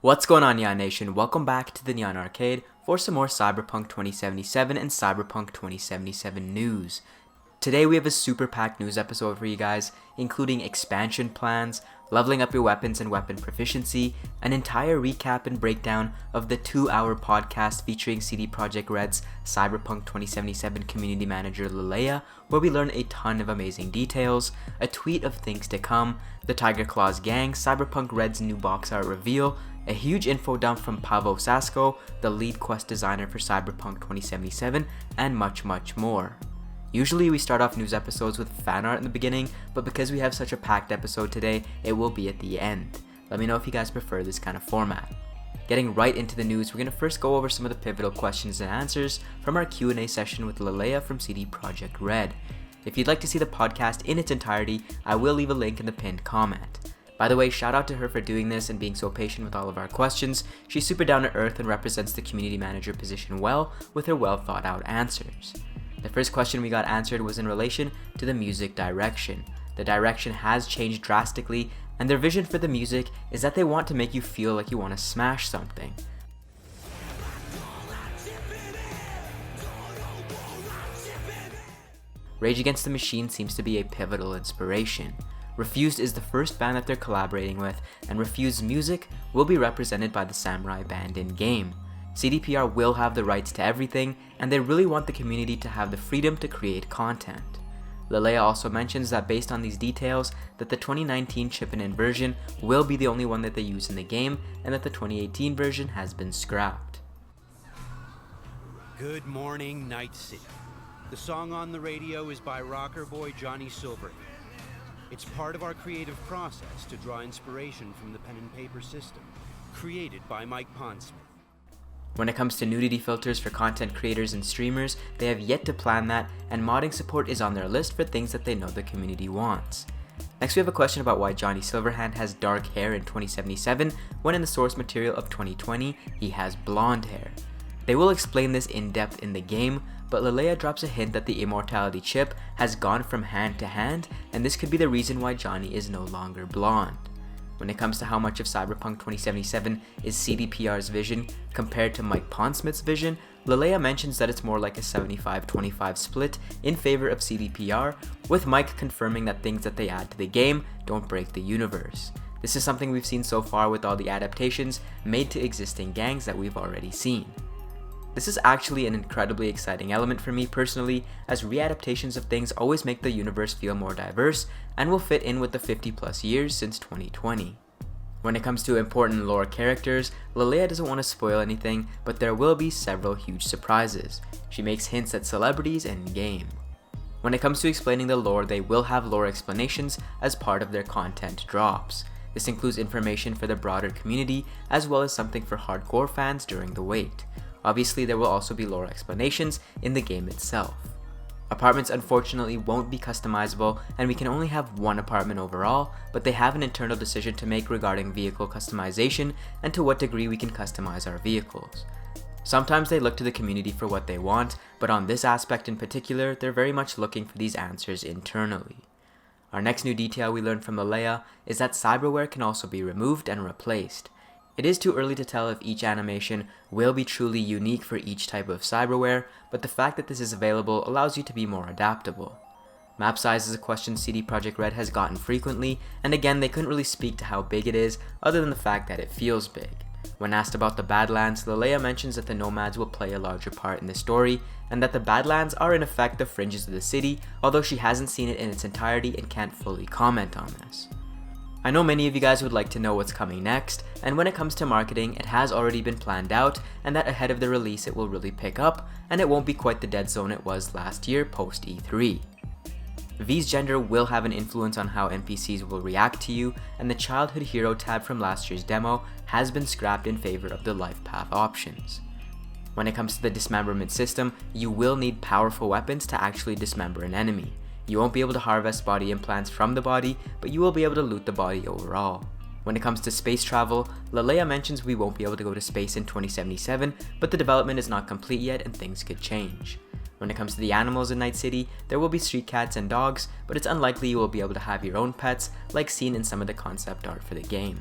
What's going on, Nyan Nation? Welcome back to the Nyan Arcade for some more Cyberpunk 2077 and Cyberpunk 2077 news. Today we have a super packed news episode for you guys, including expansion plans, leveling up your weapons and weapon proficiency, an entire recap and breakdown of the 2-hour podcast featuring CD PROJEKT Red's Cyberpunk 2077 community manager Lilayah, where we learn a ton of amazing details, a tweet of things to come, the Tygers Claw Gang, Cyberpunk Red's new box art reveal, a huge info dump from Pawel Sasko, the lead quest designer for Cyberpunk 2077, and much more. Usually we start off news episodes with fan art in the beginning, but because we have such a packed episode today, it will be at the end. Let me know if you guys prefer this kind of format. Getting right into the news, we're going to first go over some of the pivotal questions and answers from our Q&A session with Lilayah from CD PROJEKT Red. If you'd like to see the podcast in its entirety, I will leave a link in the pinned comment. By the way, shout out to her for doing this and being so patient with all of our questions. She's super down to earth and represents the community manager position well with her well thought out answers. The first question we got answered was in relation to the music direction. The direction has changed drastically, and their vision for the music is that they want to make you feel like you want to smash something. Rage Against the Machine seems to be a pivotal inspiration. Refused is the first band that they're collaborating with, and Refused's music will be represented by the Samurai band in-game. CDPR will have the rights to everything, and they really want the community to have the freedom to create content. Lilayah also mentions that based on these details, that the 2019 chip-in version will be the only one that they use in the game, and that the 2018 version has been scrapped. Good morning, Night City. The song on the radio is by rocker boy Johnny Silverhand. It's part of our creative process to draw inspiration from the pen and paper system, created by Mike Pondsmith. When it comes to nudity filters for content creators and streamers, they have yet to plan that, and modding support is on their list for things that they know the community wants. Next we have a question about why Johnny Silverhand has dark hair in 2077, when in the source material of 2020, he has blonde hair. They will explain this in depth in the game, but Lilayah drops a hint that the immortality chip has gone from hand to hand, and this could be the reason why Johnny is no longer blonde. When it comes to how much of Cyberpunk 2077 is CDPR's vision compared to Mike Pondsmith's vision, Lilayah mentions that it's more like a 75-25 split in favor of CDPR, with Mike confirming that things that they add to the game don't break the universe. This is something we've seen so far with all the adaptations made to existing gangs that we've already seen. This is actually an incredibly exciting element for me personally, as readaptations of things always make the universe feel more diverse and will fit in with the 50+ years since 2020. When it comes to important lore characters, Lilayah doesn't want to spoil anything, but there will be several huge surprises. She makes hints at celebrities and game. When it comes to explaining the lore, they will have lore explanations as part of their content drops. This includes information for the broader community, as well as something for hardcore fans during the wait. Obviously, there will also be lore explanations in the game itself. Apartments unfortunately won't be customizable, and we can only have one apartment overall, but they have an internal decision to make regarding vehicle customization and to what degree we can customize our vehicles. Sometimes they look to the community for what they want, but on this aspect in particular, they're very much looking for these answers internally. Our next new detail we learned from Lilayah is that cyberware can also be removed and replaced. It is too early to tell if each animation will be truly unique for each type of cyberware, but the fact that this is available allows you to be more adaptable. Map size is a question CD PROJEKT Red has gotten frequently, and again they couldn't really speak to how big it is other than the fact that it feels big. When asked about the Badlands, Lilayah mentions that the Nomads will play a larger part in the story, and that the Badlands are in effect the fringes of the city, although she hasn't seen it in its entirety and can't fully comment on this. I know many of you guys would like to know what's coming next, and when it comes to marketing, it has already been planned out, and that ahead of the release it will really pick up, and it won't be quite the dead zone it was last year post E3. V's gender will have an influence on how NPCs will react to you, and the childhood hero tab from last year's demo has been scrapped in favor of the life path options. When it comes to the dismemberment system, you will need powerful weapons to actually dismember an enemy. You won't be able to harvest body implants from the body, but you will be able to loot the body overall. When it comes to space travel, Lilayah mentions we won't be able to go to space in 2077, but the development is not complete yet and things could change. When it comes to the animals in Night City, there will be street cats and dogs, but it's unlikely you will be able to have your own pets like seen in some of the concept art for the game.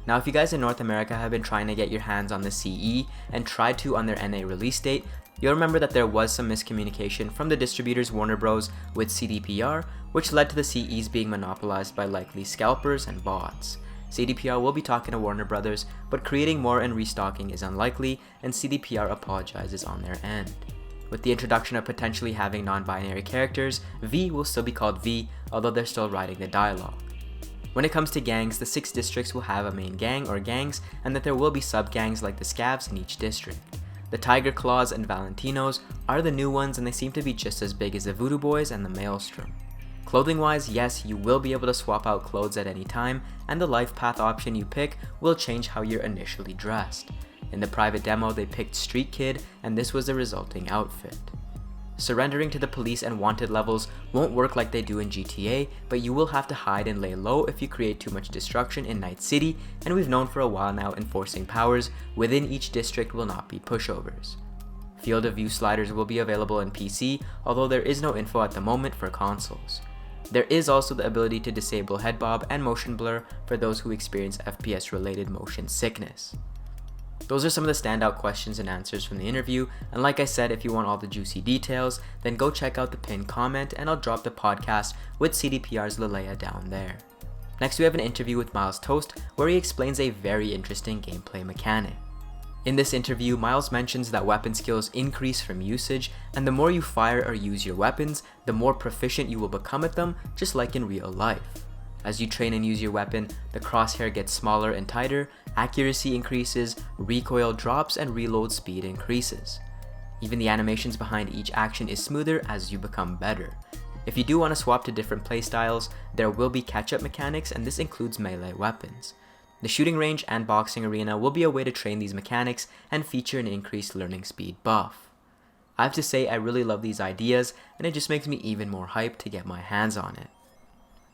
Now if you guys in North America have been trying to get your hands on the CE and tried to on their NA release date, you'll remember that there was some miscommunication from the distributors Warner Bros. With CDPR, which led to the CEs being monopolized by likely scalpers and bots. CDPR will be talking to Warner Bros., but creating more and restocking is unlikely, and CDPR apologizes on their end. With the introduction of potentially having non-binary characters, V will still be called V, although they're still writing the dialogue. When it comes to gangs, the 6 districts will have a main gang or gangs, and that there will be sub-gangs like the Scavs in each district. The Tygers Claws and Valentinos are the new ones, and they seem to be just as big as the Voodoo Boys and the Maelstrom. Clothing wise, yes, you will be able to swap out clothes at any time, and the life path option you pick will change how you're initially dressed. In the private demo, they picked Street Kid, and this was the resulting outfit. Surrendering to the police and wanted levels won't work like they do in GTA, but you will have to hide and lay low if you create too much destruction in Night City, and we've known for a while now enforcing powers within each district will not be pushovers. Field of view sliders will be available in PC, although there is no info at the moment for consoles. There is also the ability to disable head bob and motion blur for those who experience FPS related motion sickness. Those are some of the standout questions and answers from the interview, and like I said, if you want all the juicy details, then go check out the pinned comment and I'll drop the podcast with CDPR's Lilayah down there. Next we have an interview with Miles Toast where he explains a very interesting gameplay mechanic. In this interview, Miles mentions that weapon skills increase from usage, and the more you fire or use your weapons, the more proficient you will become at them, just like in real life. As you train and use your weapon, the crosshair gets smaller and tighter, accuracy increases, recoil drops, and reload speed increases. Even the animations behind each action is smoother as you become better. If you do want to swap to different playstyles, there will be catch-up mechanics, and this includes melee weapons. The shooting range and boxing arena will be a way to train these mechanics and feature an increased learning speed buff. I have to say I really love these ideas, and it just makes me even more hyped to get my hands on it.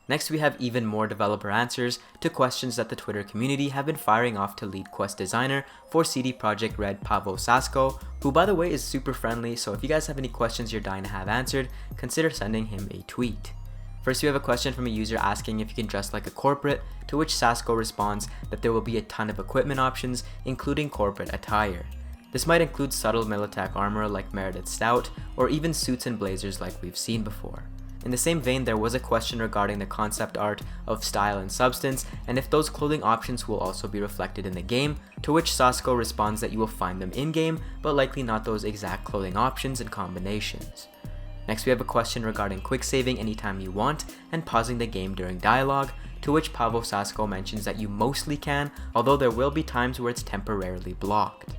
Next we have even more developer answers to questions that the Twitter community have been firing off to lead quest designer for CD PROJEKT RED Pawel Sasko, who by the way is super friendly, so if you guys have any questions you're dying to have answered, consider sending him a tweet. First we have a question from a user asking if you can dress like a corporate, to which Sasko responds that there will be a ton of equipment options, including corporate attire. This might include subtle Militech armor like Meredith Stout, or even suits and blazers like we've seen before. In the same vein, there was a question regarding the concept art of style and substance, and if those clothing options will also be reflected in the game, to which Sasko responds that you will find them in-game, but likely not those exact clothing options and combinations. Next we have a question regarding quick saving anytime you want, and pausing the game during dialogue, to which Pawel Sasko mentions that you mostly can, although there will be times where it's temporarily blocked.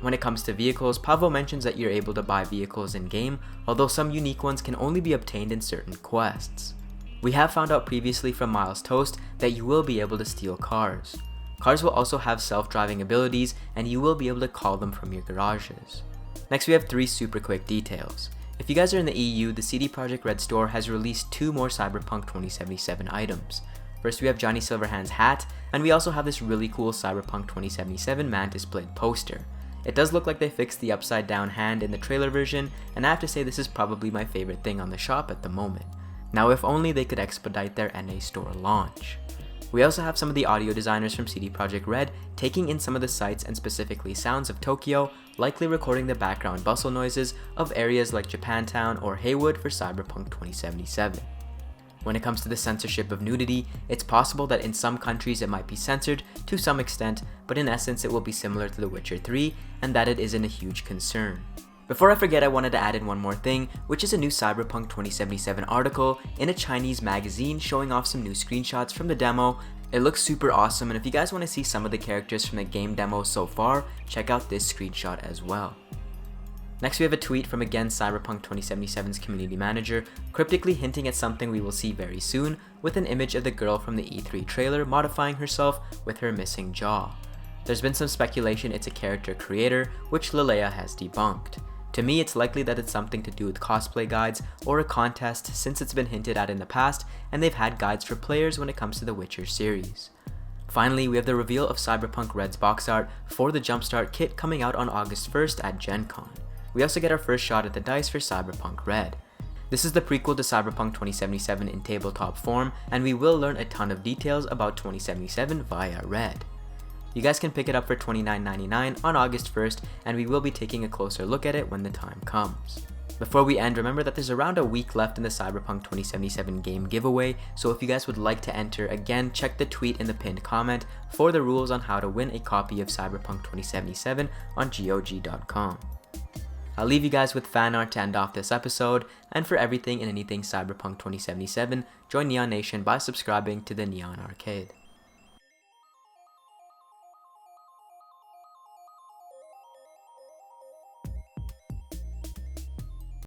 When it comes to vehicles, Pawel mentions that you're able to buy vehicles in-game, although some unique ones can only be obtained in certain quests. We have found out previously from Miles Toast that you will be able to steal cars. Cars will also have self-driving abilities, and you will be able to call them from your garages. Next we have 3 super quick details. If you guys are in the EU, the CD PROJEKT RED store has released 2 more Cyberpunk 2077 items. First we have Johnny Silverhand's hat, and we also have this really cool Cyberpunk 2077 Mantis Blade poster. It does look like they fixed the upside down hand in the trailer version, and I have to say this is probably my favorite thing on the shop at the moment. Now if only they could expedite their NA store launch. We also have some of the audio designers from CD PROJEKT RED taking in some of the sights and specifically sounds of Tokyo, likely recording the background bustle noises of areas like Japantown or Haywood for Cyberpunk 2077. When it comes to the censorship of nudity, it's possible that in some countries it might be censored to some extent, but in essence it will be similar to The Witcher 3, and that it isn't a huge concern. Before I forget, I wanted to add in one more thing, which is a new Cyberpunk 2077 article in a Chinese magazine showing off some new screenshots from the demo. It looks super awesome, and if you guys want to see some of the characters from the game demo so far, check out this screenshot as well. Next we have a tweet from again Cyberpunk 2077's community manager, cryptically hinting at something we will see very soon, with an image of the girl from the E3 trailer modifying herself with her missing jaw. There's been some speculation it's a character creator, which Lilayah has debunked. To me, it's likely that it's something to do with cosplay guides or a contest, since it's been hinted at in the past, and they've had guides for players when it comes to the Witcher series. Finally, we have the reveal of Cyberpunk Red's box art for the Jumpstart kit coming out on August 1st at Gen Con. We also get our first shot at the dice for Cyberpunk Red. This is the prequel to Cyberpunk 2077 in tabletop form, and we will learn a ton of details about 2077 via Red. You guys can pick it up for $29.99 on August 1st, and we will be taking a closer look at it when the time comes. Before we end, remember that there's around a week left in the Cyberpunk 2077 game giveaway, so if you guys would like to enter, again, check the tweet in the pinned comment for the rules on how to win a copy of Cyberpunk 2077 on GOG.com. I'll leave you guys with fan art to end off this episode, and for everything and anything Cyberpunk 2077, join Neon Nation by subscribing to the Neon Arcade.